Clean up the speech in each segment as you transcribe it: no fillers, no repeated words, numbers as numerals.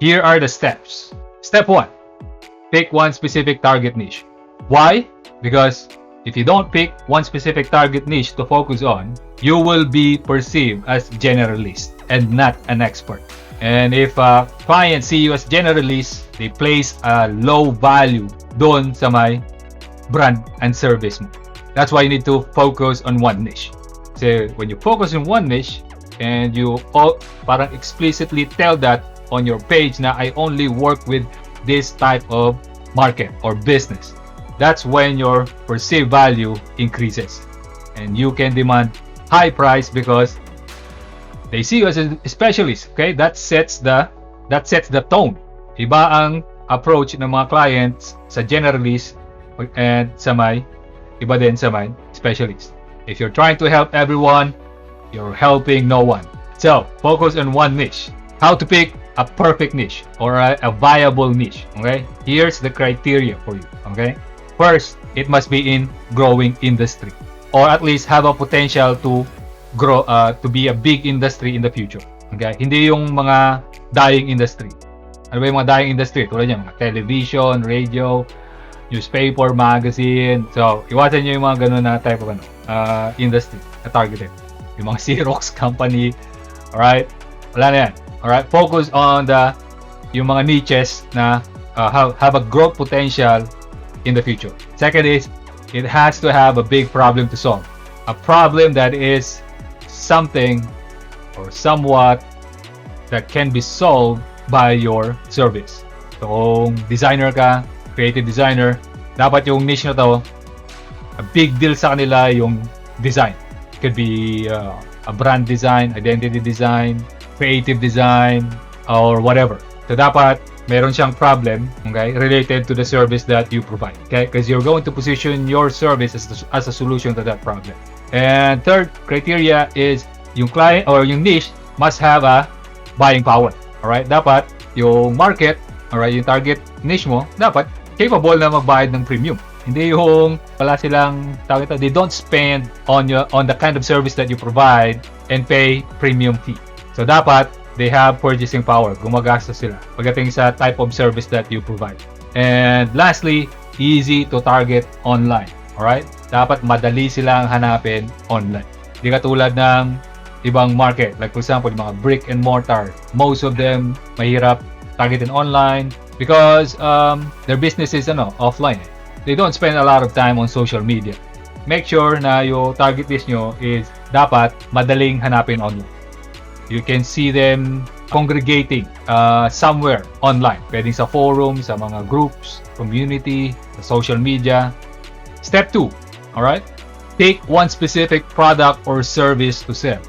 Here are the steps. Step 1. Pick one specific target niche. Why? Because if you don't pick one specific target niche to focus on, you will be perceived as generalist and not an expert. And if clients see you as generalist, they place a low value doon sa may brand and service mo. That's why you need to focus on one niche. So when you focus on one niche and you parang explicitly tell that on your page na I only work with this type of market or business, that's when your perceived value increases and you can demand high price because they see you as a specialist. Okay, that sets the tone. Iba ang approach ng mga clients sa generalist and sa may iba din sa may specialist. If you're trying to help everyone, you're helping no one. So focus on one niche. How to pick a perfect niche or a viable niche. Okay, here's the criteria for you. Okay, first, it must be in growing industry or at least have a potential to grow to be a big industry in the future. Okay, hindi yung mga dying industry. Ano ba yung mga dying industry? Tulad niyan, mga television, radio, newspaper, magazine. So iwasan niyo yung mga ganun na type of industry na targeted. Yung mga Xerox company. Alright, wala na yan. Alright, focus on yung mga niches na have a growth potential in the future. Second is, it has to have a big problem to solve. A problem that is something or somewhat that can be solved by your service. So, kung designer ka, creative designer, dapat yung niche na to, a big deal sa kanila yung design. It could be a brand design, identity design, creative design, or whatever. So dapat meron siyang problem, okay, related to the service that you provide, okay? Because you're going to position your service as a solution to that problem. And third criteria is yung client or yung niche must have a buying power. All right? Dapat yung market, all right, yung target niche mo, dapat capable na magbayad ng premium. Hindi yung wala silang tawag ito, they don't spend on the kind of service that you provide and pay premium fee. So dapat they have purchasing power. Gumagastos sila pagdating sa type of service that you provide. And lastly, easy to target online. Alright? Dapat madali silang hanapin online. Hindi katulad ng ibang market. Like for example, mga brick and mortar. Most of them mahirap targetin online because their business is offline. They don't spend a lot of time on social media. Make sure na yung target list nyo is dapat madaling hanapin online. You can see them congregating somewhere online. Pwedeng sa forum, sa mga groups, community, sa social media. Step 2, alright? Pick one specific product or service to sell.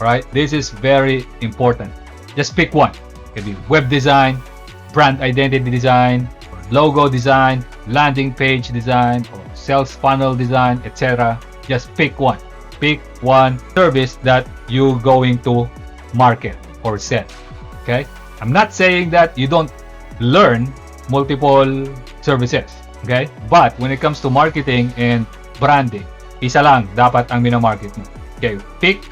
Alright? This is very important. Just pick one. It could be web design, brand identity design, or logo design, landing page design, or sales funnel design, etc. Just pick one. Pick one service that you're going to market or sell. Okay? I'm not saying that you don't learn multiple services. Okay? But when it comes to marketing and branding, isa lang dapat ang minamarket mo. Okay? Pick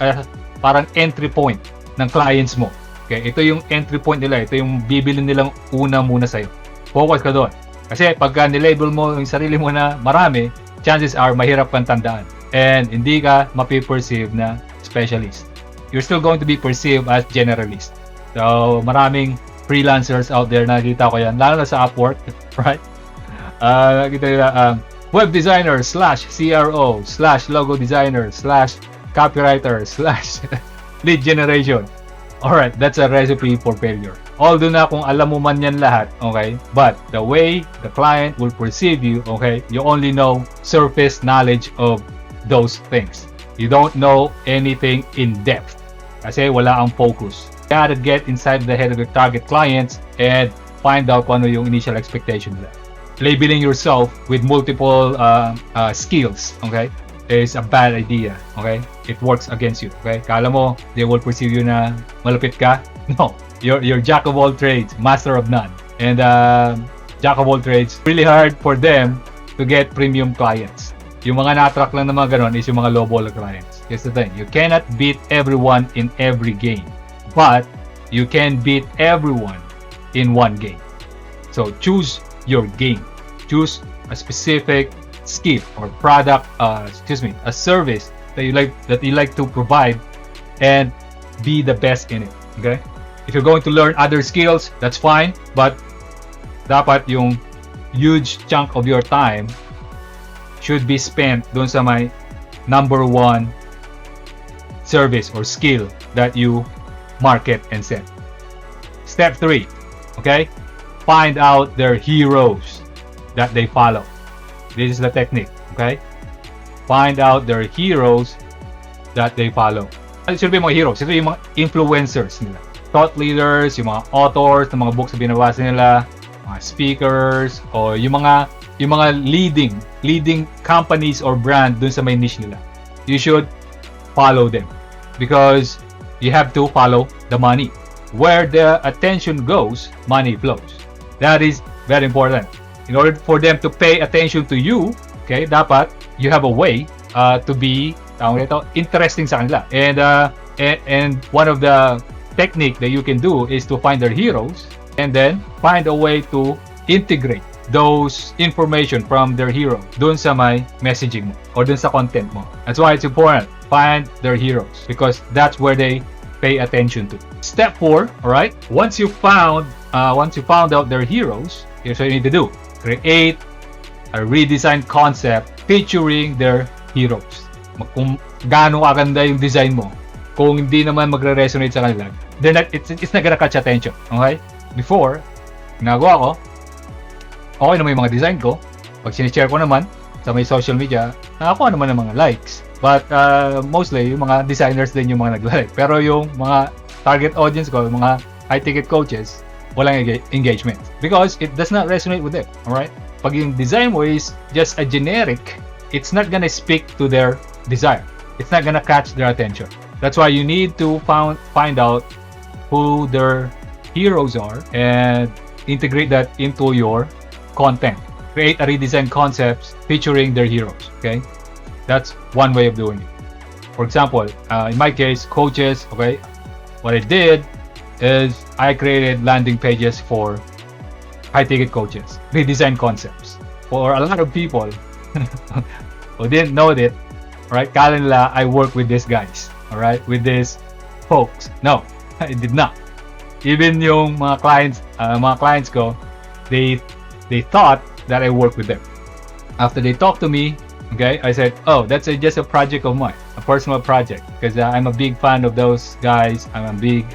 parang entry point ng clients mo. Okay? Ito yung entry point nila. Ito yung bibili nilang una muna sa'yo. Focus ka doon. Kasi pagka nilabel mo yung sarili mo na marami, chances are mahirap kang tandaan. And hindi ka mapiperceive na specialist. You're still going to be perceived as generalist. So, maraming freelancers out there, nakikita ko yan, lalo na sa Upwork, right? Nakikita nila, web designer / CRO / logo designer / copywriter / lead generation. Alright, that's a recipe for failure. Although na kung alam mo man yan lahat, okay? But the way the client will perceive you, okay? You only know surface knowledge of those things. You don't know anything in depth kasi wala ang focus. You gotta get inside the head of your target clients and find out kung ano yung initial expectation nila. Labeling yourself with multiple skills, okay, is a bad idea, okay? It works against you, okay? Kala mo they will perceive you na malupit ka? No, you're jack of all trades, master of none. And jack of all trades, really hard for them to get premium clients. Yung mga na-attract lang na mga ganon is yung mga low-ball clients. Here's the thing, you cannot beat everyone in every game. But you can beat everyone in one game. So choose your game. Choose a specific skill or product, a service that you like to provide, and be the best in it. Okay? If you're going to learn other skills, that's fine, but dapat yung huge chunk of your time should be spent dun sa may number one service or skill that you market and sell. Step 3, okay? Find out their heroes that they follow. This is the technique, okay? Find out their heroes that they follow. It should be mga heroes. Ito yung mga influencers nila. Thought leaders, yung mga authors ng mga books na binabasa nila, mga speakers, o yung mga leading companies or brand dun sa may niche nila. You should follow them because you have to follow the money. Where the attention goes, money flows. That is very important. In order for them to pay attention to you, okay, dapat you have a way to be interesting sa kanila. And one of the technique that you can do is to find their heroes and then find a way to integrate those information from their hero dun sa may messaging mo or dun sa content mo. That's why it's important. Find their heroes because that's where they pay attention to. Step 4, all right? Once you found out their heroes, here's what you need to do. Create a redesigned concept featuring their heroes. Kung gaano kaganda yung design mo, kung hindi naman magre-resonate sa kanila, then it's not gonna catch attention. Okay? Before, ginagawa ko, okay naman yung mga design ko. Pag sinishare ko naman sa may social media, nakakuha naman ng mga likes. But mostly, yung mga designers din yung mga nag-like. Pero yung mga target audience ko, yung mga high-ticket coaches, walang engagement. Because it does not resonate with them. Alright? Pag yung design mo is just a generic, it's not gonna speak to their desire. It's not gonna catch their attention. That's why you need to find out who their heroes are and integrate that into your content. Create a redesigned concepts featuring their heroes. Okay, that's one way of doing it. For example, in my case, coaches. Okay, what I did is I created landing pages for high-ticket coaches, redesigned concepts. For a lot of people who didn't know that, right? Kala nila I work with these guys, all right, with these folks. No, I did not. Even yung mga clients ko, they thought that I work with them. After they talked to me, okay, I said, oh, that's just a project of mine, a personal project, because I'm a big fan of those guys. I'm a big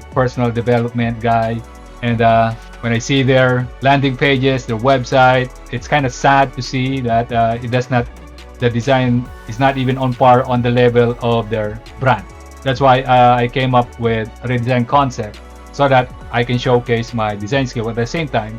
personal development guy, and when I see their landing pages, their website, it's kind of sad to see that the design is not even on par on the level of their brand. That's why I came up with a redesign concept so that I can showcase my design skill at the same time,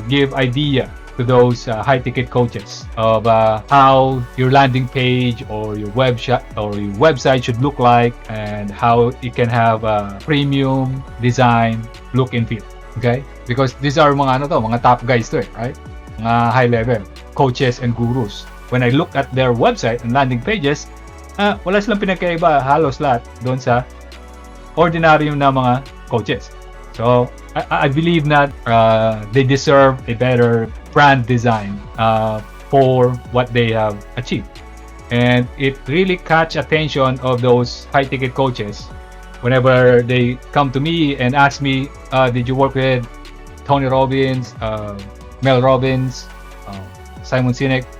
give idea to those high-ticket coaches of how your landing page or your website should look like and how it can have a premium design look and feel. Okay? Because these are mga top guys to it, right? Mga high level coaches and gurus. When I look at their website and landing pages, wala silang pinagkaiba, halos lahat doon sa ordinaryo na mga coaches. So, I believe that they deserve a better brand design for what they have achieved. And it really catch attention of those high-ticket coaches whenever they come to me and ask me, did you work with Tony Robbins, Mel Robbins, Simon Sinek?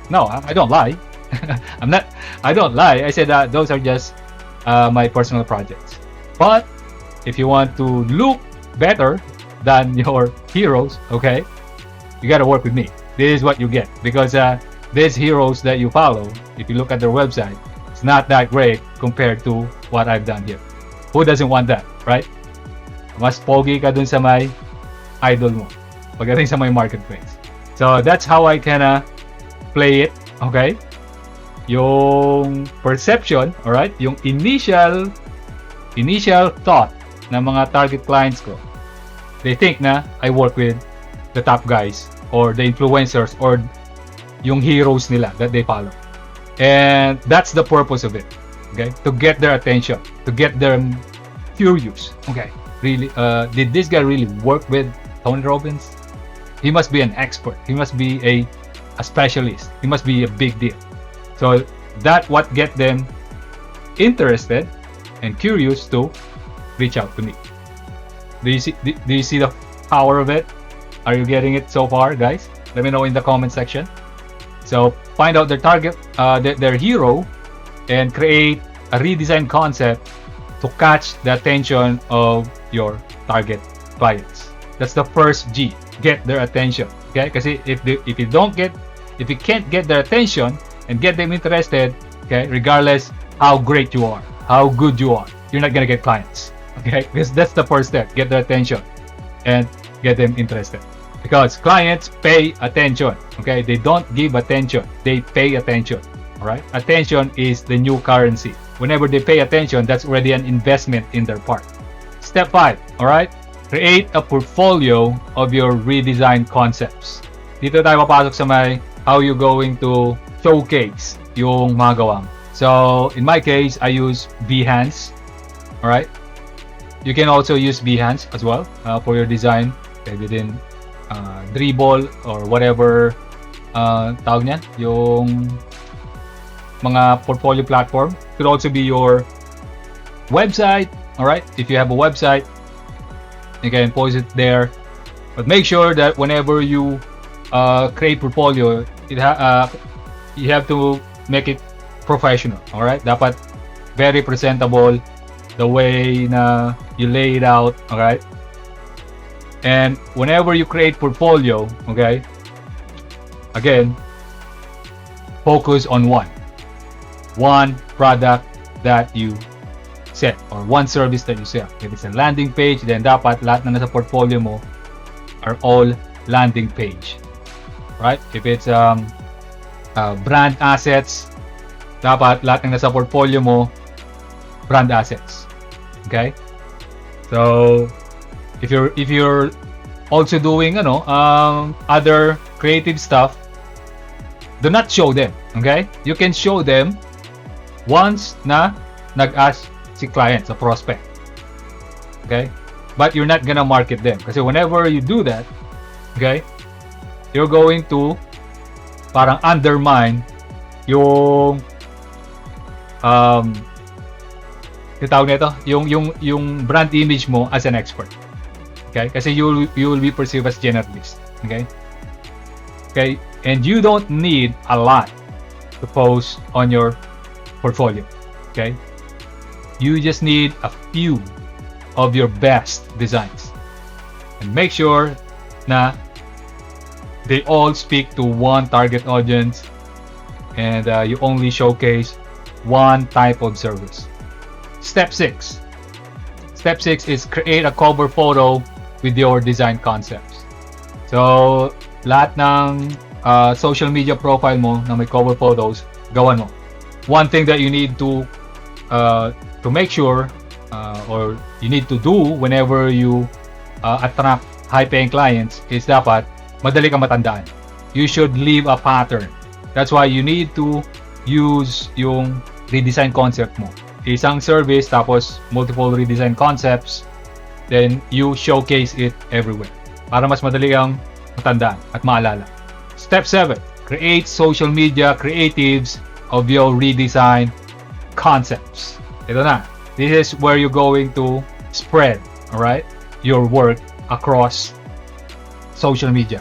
No, I don't lie. I don't lie. I said that those are just my personal projects. But if you want to look better than your heroes, okay, you gotta work with me. This is what you get, because these heroes that you follow, if you look at their website, it's not that great compared to what I've done here. Who doesn't want that, right? Mas pogi ka dun sa may idol mo pagdating sa may marketplace. So that's how I kinda play it, okay? Yung perception, alright? Yung initial thought ng mga target clients ko, they think na I work with the top guys or the influencers or yung heroes nila that they follow. And that's the purpose of it, okay? To get their attention, to get them curious, okay? really did this guy really work with Tony Robbins? He must be an expert. He must be a specialist. He must be a big deal. So that what get them interested and curious to reach out to me. Do you see the power of it? Are you getting it so far, guys? Let me know in the comment section. So find out their target, their hero, and create a redesigned concept to catch the attention of your target clients. That's the first G. Get their attention. Okay? Kasi if you can't get their attention and get them interested, okay, regardless how great you are, how good you are, you're not gonna get clients. Okay? Because that's the first step. Get their attention and get them interested. Because clients pay attention. Okay? They don't give attention. They pay attention. Alright? Attention is the new currency. Whenever they pay attention, that's already an investment in their part. Step 5. Alright? Create a portfolio of your redesigned concepts. Dito tayo papasok sa may how you going to showcase yung mga gawa mo. So, in my case, I use Behance. Alright? You can also use Behance as well for your design. Okay, within Dribble or whatever tawag niyan, yung mga portfolio platform. It could also be your website. Alright? If you have a website, you can post it there. But make sure that whenever you create portfolio, you have to make it professional. Alright? Dapat very presentable the way na you lay it out. Alright? And whenever you create portfolio, okay, again, focus on one product that you sell or one service that you sell. If it's a landing page, then dapat lahat na nasa portfolio mo are all landing page. Right? If it's brand assets, dapat lahat ng nasa portfolio mo brand assets. Okay? So if you're also doing other creative stuff, do not show them. Okay? You can show them once na nag-ask si client, sa prospect. Okay? But you're not gonna market them. Kasi whenever you do that, okay, you're going to parang undermine yung tawag nito, yung brand image mo as an expert. Okay? Kasi you will be perceived as generalist. Okay? Okay? And you don't need a lot to post on your portfolio. Okay? You just need a few of your best designs. And make sure na they all speak to one target audience and you only showcase one type of service. Step 6. Step 6 is create a cover photo with your design concepts. So, lahat ng social media profile mo na may cover photos, gawan mo. One thing that you need to make sure or you need to do whenever you attract high-paying clients is dapat madali kang matandaan. You should leave a pattern. That's why you need to use yung redesign concept mo. Isang service tapos multiple redesign concepts, then you showcase it everywhere para mas madali kang matandaan at maalala. Step 7. Create social media creatives of your redesign concepts. Ito na. This is where you're going to spread, alright, your work across social media.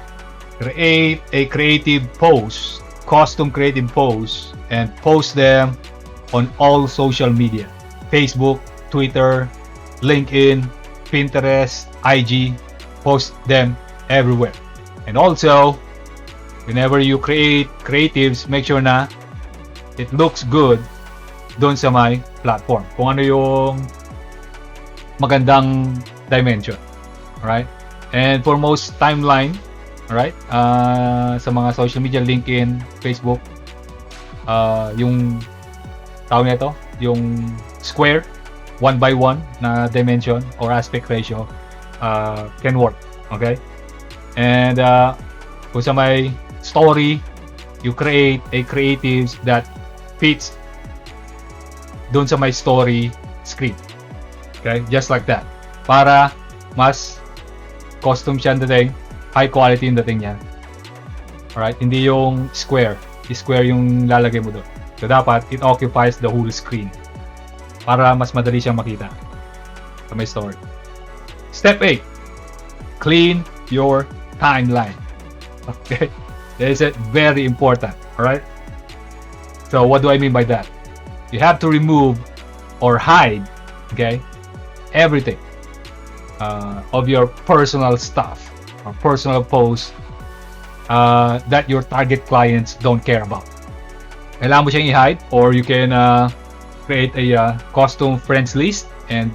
Create a creative post, custom creative posts, and post them on all social media. Facebook, Twitter, LinkedIn, Pinterest, IG, post them everywhere. And also, whenever you create creatives, make sure na it looks good doon sa my platform. Kung ano yung magandang dimension. Alright? And for most timeline, alright, sa mga social media, LinkedIn, Facebook, yung tawag nito, yung square, 1x1 na dimension or aspect ratio can work. Okay? And kung sa may story, you create a creatives that fits doon sa my story script. Okay? Just like that. para mas custom siya ang dating, high quality yung dating niya. Alright, hindi yung square yung lalagay mo doon. So dapat it occupies the whole screen para mas madali siyang makita sa may story. Step 8, clean your timeline. Okay, this is very important. Alright, so what do I mean by that? You have to remove or hide, okay, everything of your personal stuff or personal posts that your target clients don't care about. Kailangan mo siyang i-hide, or you can create a custom friends list and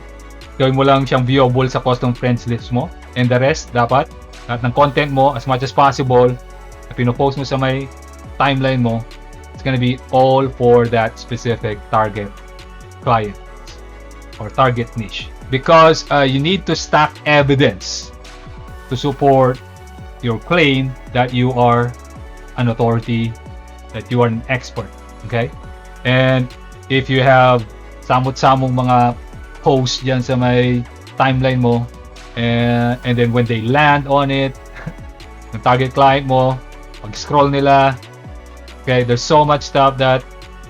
gawin mo lang siyang viewable sa custom friends list mo, and the rest dapat lahat ng content mo as much as possible na pinopost mo sa may timeline mo, it's gonna be all for that specific target client or target niche, because you need to stack evidence to support your claim that you are an authority, that you are an expert. Okay, and if you have samot-samong mga posts dyan sa may timeline mo, and then when they land on it, yung target client mo, pag-scroll nila, okay, there's so much stuff that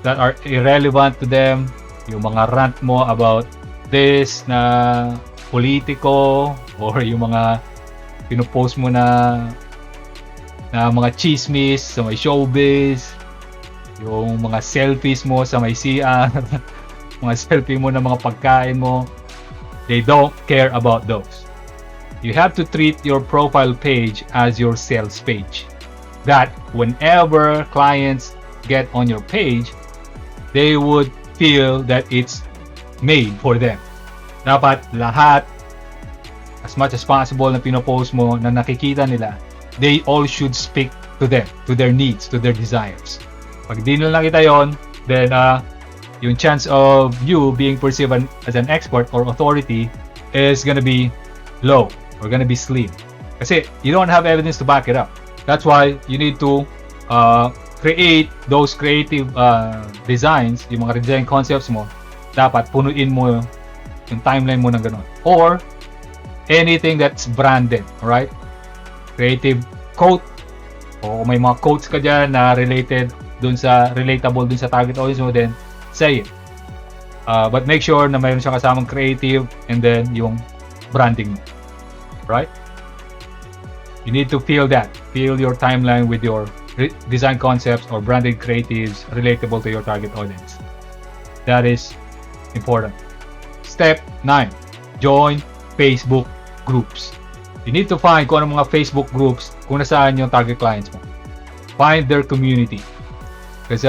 are irrelevant to them. Yung mga rant mo about this na politiko, or yung mga pinupost mo na mga chismis sa may showbiz, yung mga selfies mo sa may CR, mga selfie mo na mga pagkain mo, they don't care about those. You have to treat your profile page as your sales page, that whenever clients get on your page, they would feel that it's made for them. Dapat lahat, as much as possible na pinopost mo, na nakikita nila, they all should speak to them, to their needs, to their desires. Pag di nila nakita yon, then yung chance of you being perceived as an expert or authority is gonna be low or gonna be slim. Kasi you don't have evidence to back it up. That's why you need to create those creative designs, yung mga design concepts mo, dapat punuin mo yung timeline mo ng ganun. Or anything that's branded, right? Creative quote, o may mga quotes ka dyan na relatable dun sa target audience mo, then say it. But make sure na mayroon siyang kasamang creative and then yung branding mo, right? You need to feel your timeline with your design concepts or branded creatives relatable to your target audience. That is important. Step 9, join Facebook groups. You need to find kung anong mga Facebook groups kung nasaan yung target clients mo. Find their community. Kasi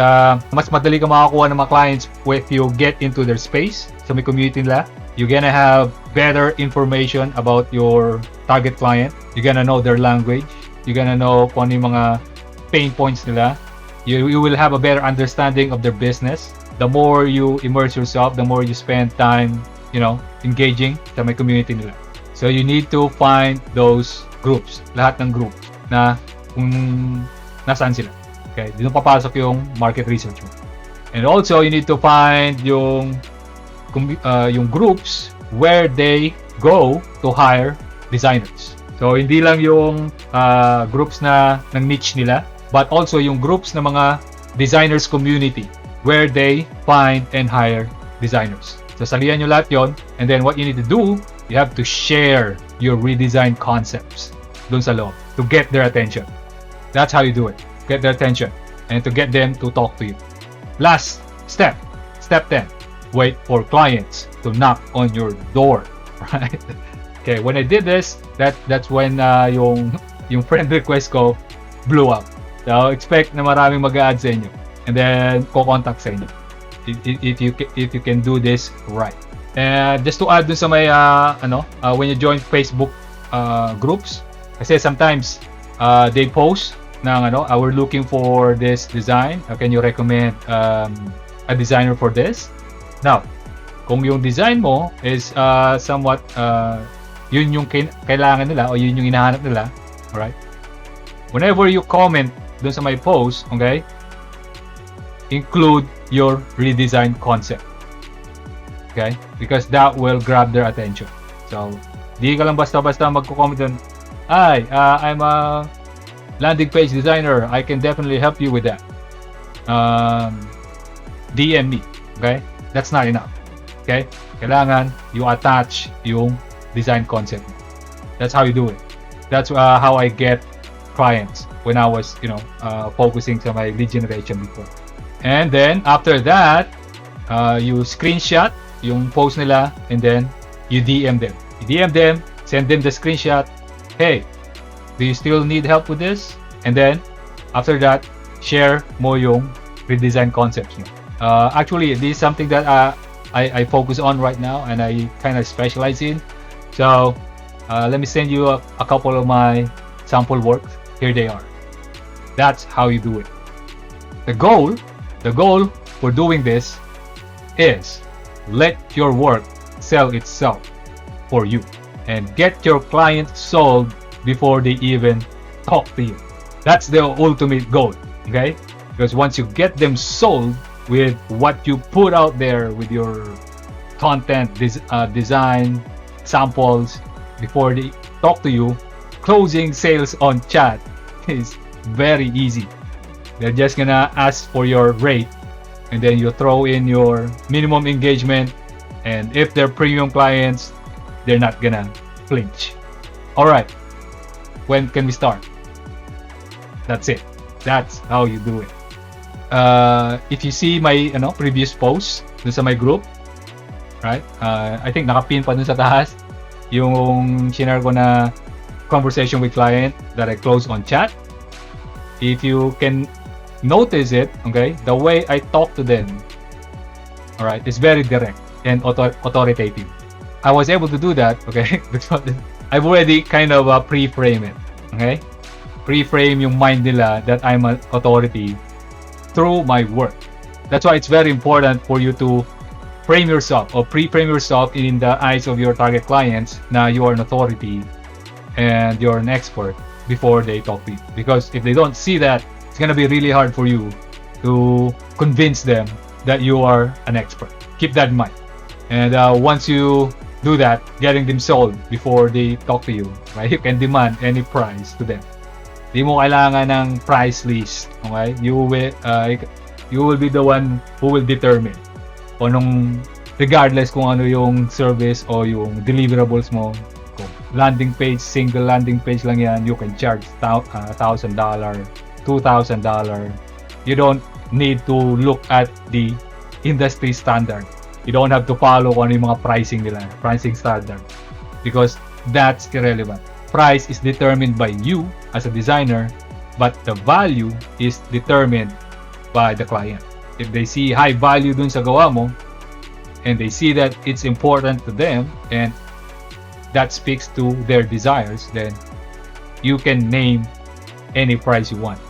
mas madali ka makakuha ng mga clients if you get into their space, sa may community nila. You're gonna have better information about your target client. You're gonna know their language. You're gonna know kung ano yung mga pain points nila. You will have a better understanding of their business. The more you immerse yourself, the more you spend time, engaging sa may community nila. So you need to find those groups, lahat ng groups na kung nasaan sila. Okay, dito papasok yung market research mo. And also you need to find yung groups where they go to hire designers. So hindi lang yung groups na ng niche nila, but also yung groups na mga designers community where they find and hire designers. So salihan nyo lahat yon, and then what you need to do, you have to share your redesign concepts dun sa loob to get their attention. That's how you do it. Get their attention and to get them to talk to you. Last step, step 10. Wait for clients to knock on your door. Right? Okay, when I did this, that's when yung friend request ko blew up. So expect na maraming mag-a-add sa inyo and then ko-contact sa inyo if you can do this right. And just to add dun sa may when you join Facebook groups, kasi sometimes they post ng we're looking for this design, can you recommend a designer for this? Now, kung yung design mo is somewhat yun yung kailangan nila o yun yung hinahanap nila, alright? Whenever you comment dun sa my post, okay, include your redesign concept. Okay? Because that will grab their attention. So, di ka lang basta-basta magko-comment doon, "Hi, I'm a landing page designer. I can definitely help you with that. DM me." Okay? That's not enough. Okay? Kailangan you attach yung design concept. That's how you do it. That's how I get clients when I was, focusing sa my lead generation before. And then, after that, you screenshot yung post nila and then you DM them. You DM them, send them the screenshot. Hey, do you still need help with this? And then, after that, share mo yung redesign concepts nyo. Actually, this is something that I focus on right now and I kind of specialize in. So, let me send you a couple of my sample works. Here they are. That's how you do it. The goal for doing this is let your work sell itself for you and get your client sold before they even talk to you. That's the ultimate goal, okay? Because once you get them sold with what you put out there with your content, design, samples, before they talk to you, closing sales on chat is very easy. They're just gonna ask for your rate and then you throw in your minimum engagement, and if they're premium clients, they're not gonna flinch. Alright, when can we start? That's it. That's how you do it. If you see my previous post dun sa my group, right? I think nakapin pa dun sa taas yung share ko na conversation with client that I close on chat. If you can notice it, okay, the way I talk to them, all right, is very direct and authoritative. I was able to do that, okay, because I've already kind of pre-frame it, okay? Pre-frame yung mind nila that I'm an authority through my work. That's why it's very important for you to frame yourself or pre-frame yourself in the eyes of your target clients na you are an authority and you're an expert before they talk to you. Because if they don't see that, it's gonna be really hard for you to convince them that you are an expert. Keep that in mind. And once you do that, getting them sold before they talk to you, right? You can demand any price to them. Di mo kailangan ng price list, okay? You will be the one who will determine regardless kung ano yung service o yung deliverables mo. Kung landing page, single landing page lang yan, you can charge $1,000, $2,000. You don't need to look at the industry standard. You don't have to follow kung ano yung mga pricing standard, because that's irrelevant. Price is determined by you as a designer, but the value is determined by the client. If they see high value dun sa gawa mo, and they see that it's important to them, and that speaks to their desires, then you can name any price you want.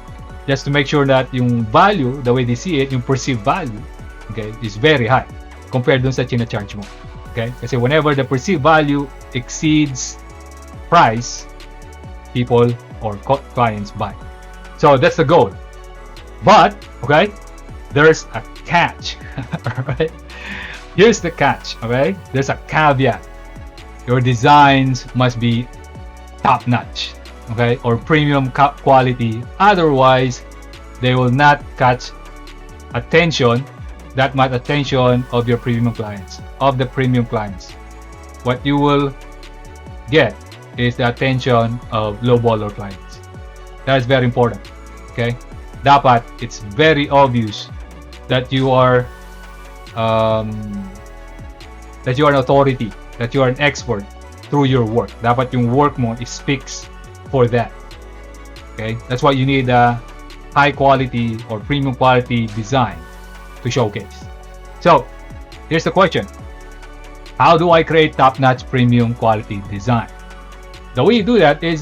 Just to make sure that yung value, the way they see it, yung perceived value, okay, is very high compared dun sa china-charge mo. Okay? Kasi whenever the perceived value exceeds price, people or clients buy. So that's the goal. But, okay, there's a catch. Alright? Here's the catch, okay? There's a caveat. Your designs must be top-notch, okay? Or premium quality. Otherwise, they will not catch attention, that much attention of your premium clients, What you will get is the attention of low-baller clients. That is very important, okay? Dapat, it's very obvious that you are an authority, that you are an expert through your work. Dapat yung work mo speaks for that. Okay? That's why you need a high quality or premium quality design to showcase. So, here's the question. How do I create top-notch premium quality design? The way you do that is,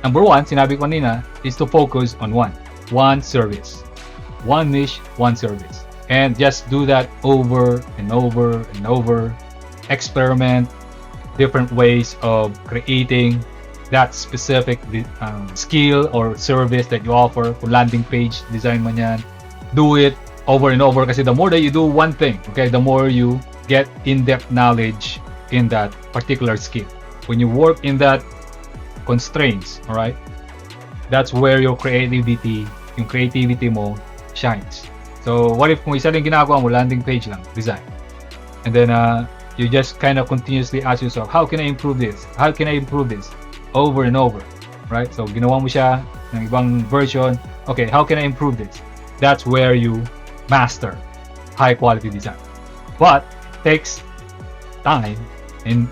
number one, sinabi ko kanina, is to focus on one service. One niche, one service. And just do that over and over and over. Experiment different ways of creating that specific skill or service that you offer. Kung landing page design man yan, do it over and over, kasi the more that you do one thing, okay, the more you get in-depth knowledge in that particular skill, when you work in that constraints, all right, that's where your creativity mo shines. So what if kung isa lang ginagawa mo, landing page lang, design, and then you just kind of continuously ask yourself, how can I improve this? How can I improve this? Over and over, right? So ginawa mo siya ng ibang version. Okay, how can I improve this? That's where you master high quality design. But it takes time and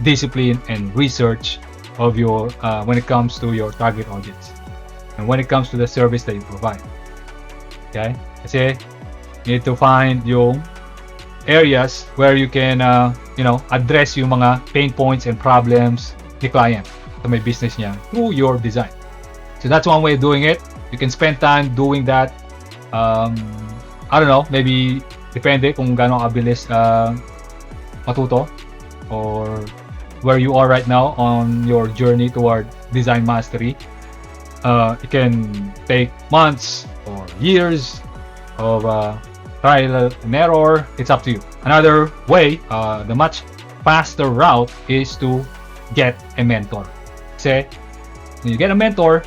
discipline and research of your when it comes to your target audience and when it comes to the service that you provide. Okay? Kasi you need to find yung areas where you can address yung mga pain points and problems ni client sa may business niya through your design. So that's one way of doing it. You can spend time doing that. I don't know, maybe depende kung gaano kabilis matuto or where you are right now on your journey toward design mastery. It can take months or years of trial and error. It's up to you. Another way, the much faster route is to get a mentor. Say, when you get a mentor,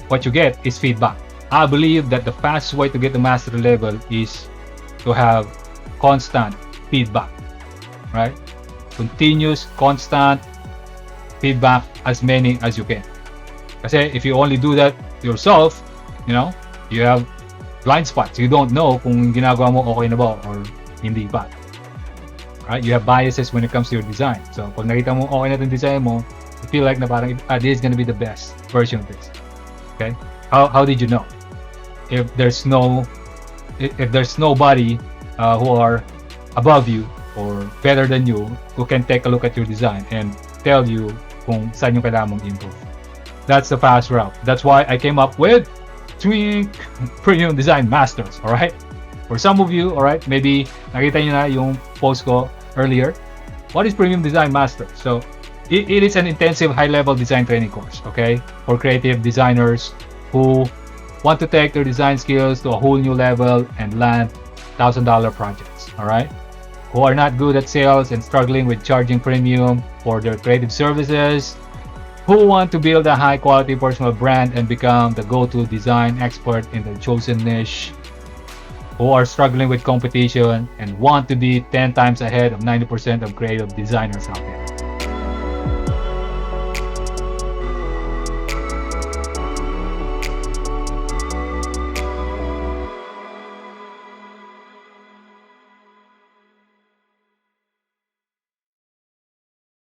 what you get is feedback. I believe that the fastest way to get the mastery level is to have constant feedback, right? Continuous, constant feedback, as many as you can. Kasi if you only do that yourself, you have blind spots. You don't know kung ginagawa mo okay na ba or hindi pa. Right? You have biases when it comes to your design. So pag nakita mo okay na itong design mo, you feel like na parang this is gonna be the best version of this. Okay? How did you know? If there's nobody who are above you or better than you who can take a look at your design and tell you kung saan yung kailangan mong improve. That's the fast route. That's why I came up with 3 Premium Design Masters, alright? For some of you, alright, maybe nakita nyo na yung post ko earlier. What is Premium Design Master? So, it is an intensive high-level design training course, okay? For creative designers who want to take their design skills to a whole new level and land $1,000 projects, alright? Who are not good at sales and struggling with charging premium for their creative services, who want to build a high-quality personal brand and become the go-to design expert in their chosen niche, who are struggling with competition and want to be 10 times ahead of 90% of creative designers out there.